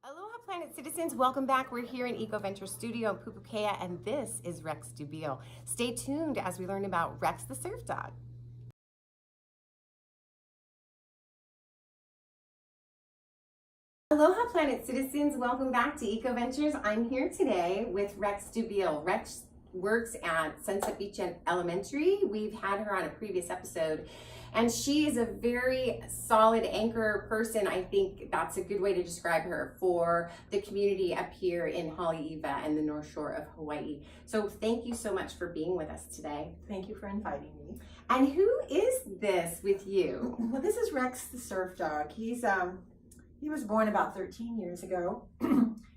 Aloha Planet citizens, welcome back. We're here in EcoVentures Studio in Pupukea, and this is Rex Dubiel. Stay tuned as we learn about Rex the surf dog. Aloha Planet citizens, welcome back to EcoVentures. I'm here today with Rex Dubiel. Rex works at Sunset Beach Elementary. We've had her on a previous episode, and she is a very solid anchor person. I think that's a good way to describe her for the community up here in Haleiwa and the North Shore of Hawaii. So thank you so much for being with us today. Thank you for inviting me. And who is this with you? Well, this is Rex the surf dog. He was born about 13 years ago.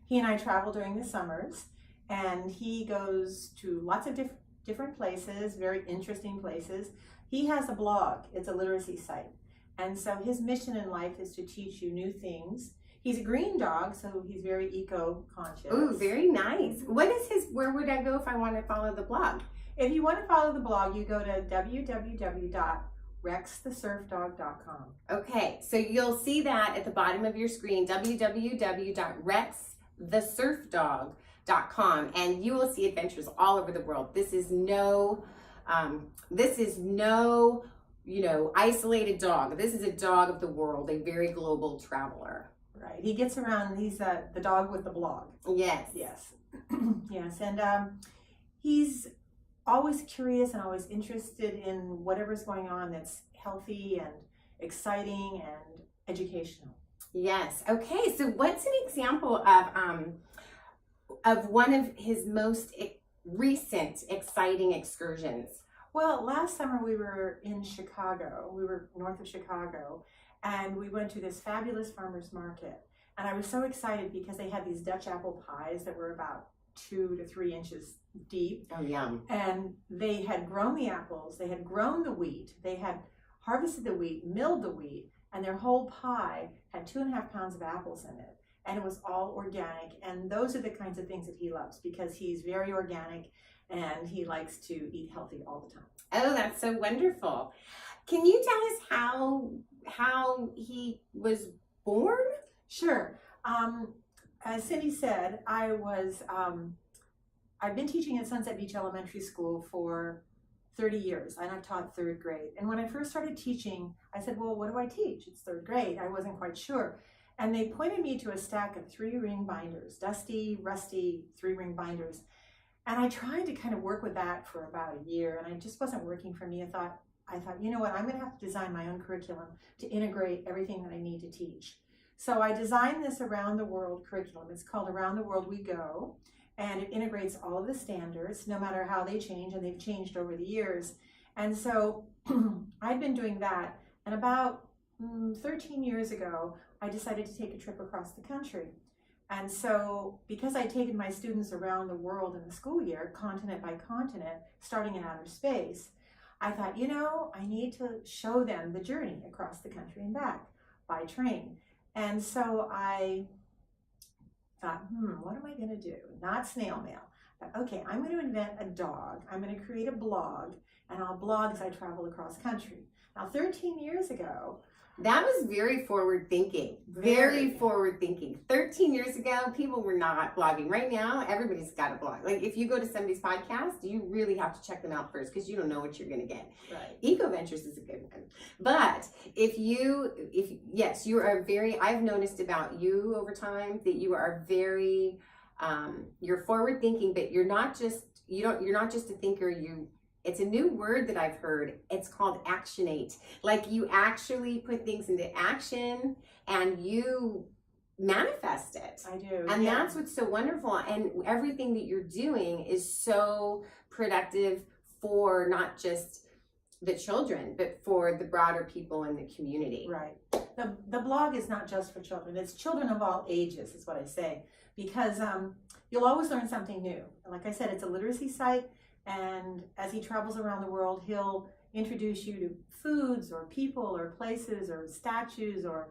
He and I travel during the summers, and he goes to lots of different places, very interesting places. He has a blog. It's a literacy site. And so his mission in life is to teach you new things. He's a green dog, so he's very eco-conscious. Ooh, very nice. Where would I go if I want to follow the blog? If you want to follow the blog, you go to www.rexthesurfdog.com. Okay, so you'll see that at the bottom of your screen, www.rexthesurfdog.com, and you will see adventures all over the world. This is no isolated dog. This is a dog of the world, a very global traveler. Right. He gets around. He's the dog with the blog. Yes. Yes. Yes. And he's always curious and always interested in whatever's going on that's healthy and exciting and educational. Yes. Okay. So what's an example of one of his most recent exciting excursions? Well, last summer we were in Chicago. We were north of Chicago, and we went to this fabulous farmer's market. And I was so excited because they had these Dutch apple pies that were about 2 to 3 inches deep. Oh, yum. And they had grown the apples, they had grown the wheat, they had harvested the wheat, milled the wheat, and their whole pie had 2.5 pounds of apples in it. And it was all organic. And those are the kinds of things that he loves because he's very organic and he likes to eat healthy all the time. Oh, that's so wonderful. Can you tell us how he was born? Sure. As Cindy said, I've been teaching at Sunset Beach Elementary School for 30 years, and I've taught 3rd grade. And when I first started teaching, I said, well, what do I teach? It's 3rd grade. I wasn't quite sure. And they pointed me to a stack of 3-ring binders, dusty, rusty 3-ring binders. And I tried to kind of work with that for about a year, and it just wasn't working for me. I thought, you know what, I'm going to have to design my own curriculum to integrate everything that I need to teach. So I designed this Around the World curriculum. It's called Around the World We Go, and it integrates all of the standards, no matter how they change, and they've changed over the years. And so I've been doing that, and about 13 years ago, I decided to take a trip across the country. And so because I'd taken my students around the world in the school year, continent by continent, starting in outer space, I thought, I need to show them the journey across the country and back by train. And so I thought, what am I going to do? Not snail mail. But okay, I'm going to invent a dog. I'm going to create a blog, and I'll blog as I travel across country. Now, 13 years ago, that was very forward thinking. Very forward thinking. 13 years ago, people were not blogging. Right now, everybody's got a blog. Like if you go to somebody's podcast, you really have to check them out first because you don't know what you're going to get. Right. EcoVentures is a good one. But I've noticed about you over time that you are very, you're forward thinking, but you're not just a thinker. It's a new word that I've heard. It's called actionate. Like you actually put things into action and you manifest it. I do. And that's what's so wonderful. And everything that you're doing is so productive for not just the children, but for the broader people in the community. Right. The blog is not just for children. It's children of all ages is what I say, because you'll always learn something new. Like I said, it's a literacy site. And as he travels around the world, he'll introduce you to foods or people or places or statues or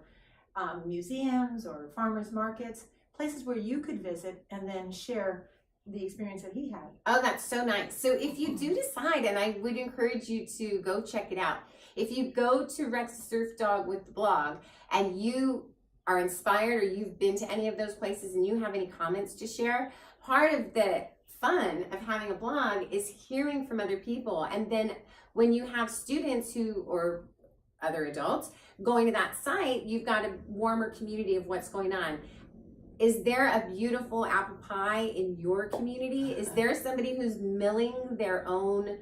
museums or farmers markets, places where you could visit and then share the experience that he had. Oh, that's so nice. So if you do decide, and I would encourage you to go check it out, if you go to Rex the Surf Dog with the blog and you are inspired or you've been to any of those places and you have any comments to share, part of the fun of having a blog is hearing from other people. And then when you have students or other adults going to that site, you've got a warmer community of what's going on. Is there a beautiful apple pie in your community? Is there somebody who's milling their own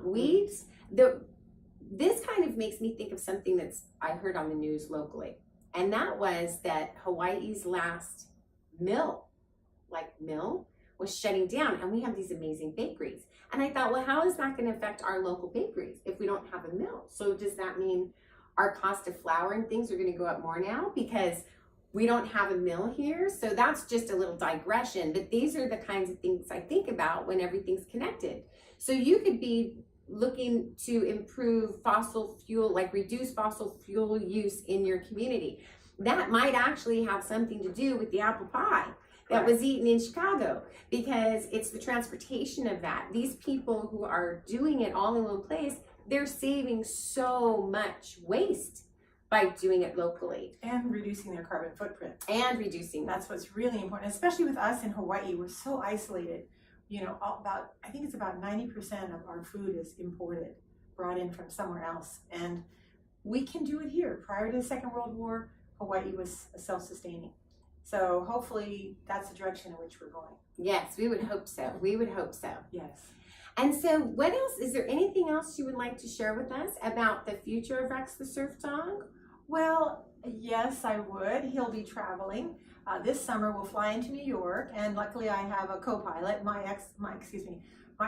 weeds? This kind of makes me think of something I heard on the news locally. And that was that Hawaii's last mill was shutting down, and we have these amazing bakeries. And I thought, well, how is that going to affect our local bakeries if we don't have a mill? So does that mean our cost of flour and things are going to go up more now because we don't have a mill here? So that's just a little digression, but these are the kinds of things I think about when everything's connected. So you could be looking to improve fossil fuel, like reduce fossil fuel use in your community. That might actually have something to do with the apple pie that was eaten in Chicago, because it's the transportation of that. These people who are doing it all in one place, they're saving so much waste by doing it locally. And reducing their carbon footprint. That's what's really important, especially with us in Hawaii. We're so isolated. You know, I think it's about 90% of our food is imported, brought in from somewhere else. And we can do it here. Prior to the Second World War, Hawaii was self-sustaining. So hopefully that's the direction in which we're going. Yes, we would hope so. We would hope so. Yes. And so what else, is there anything else you would like to share with us about the future of Rex the Surf Dog? Well, yes, I would. He'll be traveling. This summer we'll fly into New York, and luckily I have a co-pilot, my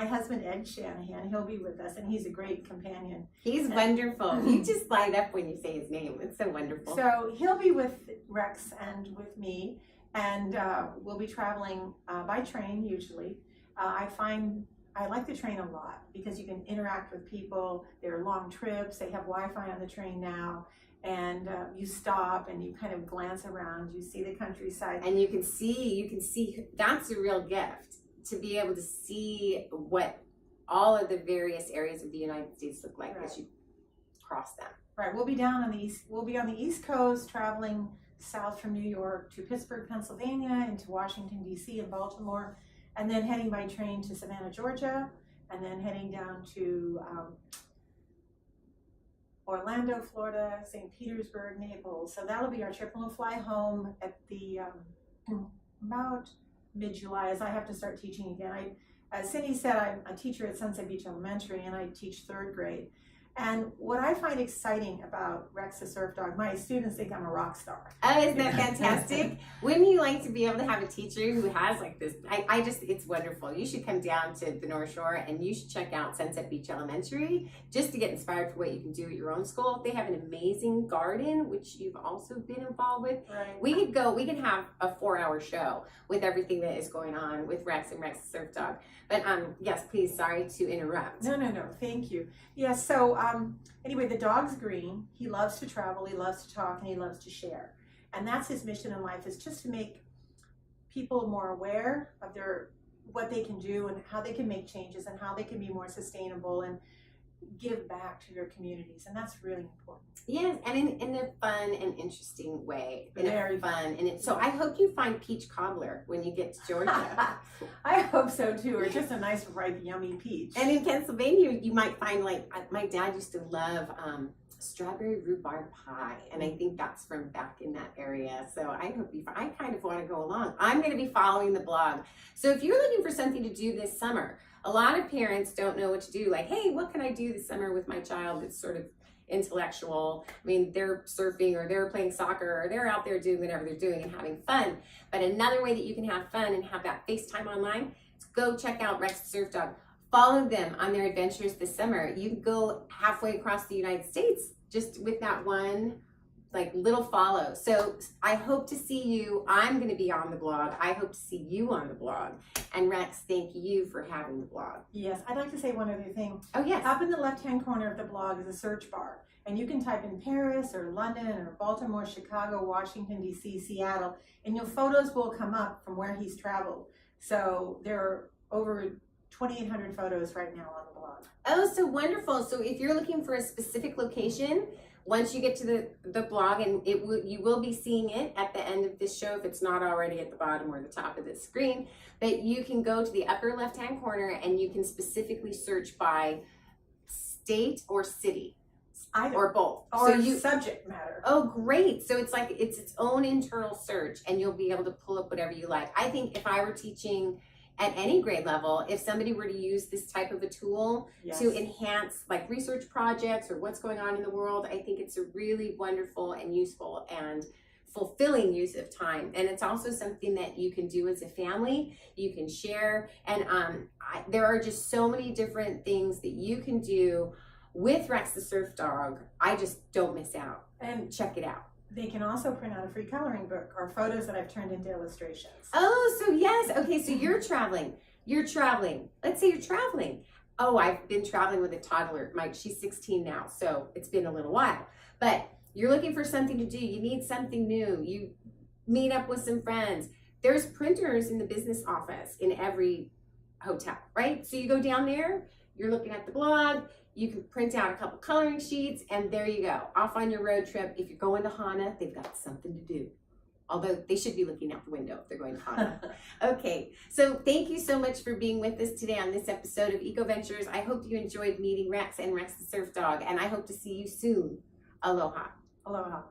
husband Ed Shanahan. He'll be with us, and he's a great companion. He's wonderful. You just light up when you say his name. It's so wonderful. So he'll be with Rex and with me, and we'll be traveling by train usually. I like the train a lot because you can interact with people. There are long trips. They have Wi-Fi on the train now. And you stop and you kind of glance around, you see the countryside. And you can see, that's a real gift, to be able to see what all of the various areas of the United States look like as you cross them. Right, we'll be on the East Coast, traveling south from New York to Pittsburgh, Pennsylvania, into Washington, D.C. and Baltimore, and then heading by train to Savannah, Georgia, and then heading down to Orlando, Florida, St. Petersburg, Naples. So that'll be our trip, and we'll fly home at the about mid-July, as I have to start teaching again. As Cindy said, I'm a teacher at Sunset Beach Elementary, and I teach third grade. And what I find exciting about Rex the Surf Dog, my students think I'm a rock star. Oh, isn't that fantastic? Wouldn't you like to be able to have a teacher who has like this? It's wonderful. You should come down to the North Shore and you should check out Sunset Beach Elementary just to get inspired for what you can do at your own school. They have an amazing garden, which you've also been involved with. Right. We could have a 4-hour show with everything that is going on with Rex and Rex the Surf Dog. But yes, please, sorry to interrupt. No, thank you. Yeah, so anyway, the dog's green. He loves to travel, he loves to talk, and he loves to share. And that's his mission in life, is just to make people more aware of what they can do and how they can make changes and how they can be more sustainable and give back to their communities. And that's really important. Yes, and in a fun and interesting way. Very fun. So I hope you find peach cobbler when you get to Georgia. I hope so too, or just a nice ripe yummy peach. And in Pennsylvania you might find, like, my dad used to love strawberry rhubarb pie, and I think that's from back in that area. So I kind of want to go along. I'm going to be following the blog. So if you're looking for something to do this summer, a lot of parents don't know what to do. Like, hey, what can I do this summer with my child that's sort of intellectual? I mean, they're surfing or they're playing soccer or they're out there doing whatever they're doing and having fun. But another way that you can have fun and have that FaceTime online is go check out Rex the Surf Dog. Follow them on their adventures this summer. You can go halfway across the United States just with that one little follow. So I hope to see you. I'm going to be on the blog. I hope to see you on the blog. And Rex, thank you for having the blog. Yes, I'd like to say one other thing. Oh, yes. Up in the left-hand corner of the blog is a search bar. And you can type in Paris or London or Baltimore, Chicago, Washington, D.C., Seattle, and your photos will come up from where he's traveled. So there are over 2,800 photos right now on the blog. Oh, so wonderful. So if you're looking for a specific location, once you get to the blog, and you will be seeing it at the end of this show if it's not already at the bottom or the top of the screen, but you can go to the upper left-hand corner and you can specifically search by state or city. Either. Or both. Or subject matter. Oh, great. So it's like it's its own internal search, and you'll be able to pull up whatever you like. I think if I were teaching at any grade level, if somebody were to use this type of a tool to enhance like research projects or what's going on in the world, I think it's a really wonderful and useful and fulfilling use of time. And it's also something that you can do as a family, you can share. And there are just so many different things that you can do with Rex the Surf Dog. I just don't miss out. And check it out. They can also print out a free coloring book or photos that I've turned into illustrations. Oh, so yes. Okay, so you're traveling. Let's say you're traveling. Oh, I've been traveling with a toddler. She's 16 now, so it's been a little while. But you're looking for something to do. You need something new. You meet up with some friends. There's printers in the business office in every hotel, right? So you go down there, you're looking at the blog, you can print out a couple coloring sheets, and there you go, off on your road trip. If you're going to Hana, they've got something to do. Although they should be looking out the window if they're going to Hana. Okay, so thank you so much for being with us today on this episode of EcoVentures. I hope you enjoyed meeting Rex and Rex the Surf Dog, and I hope to see you soon. Aloha. Aloha.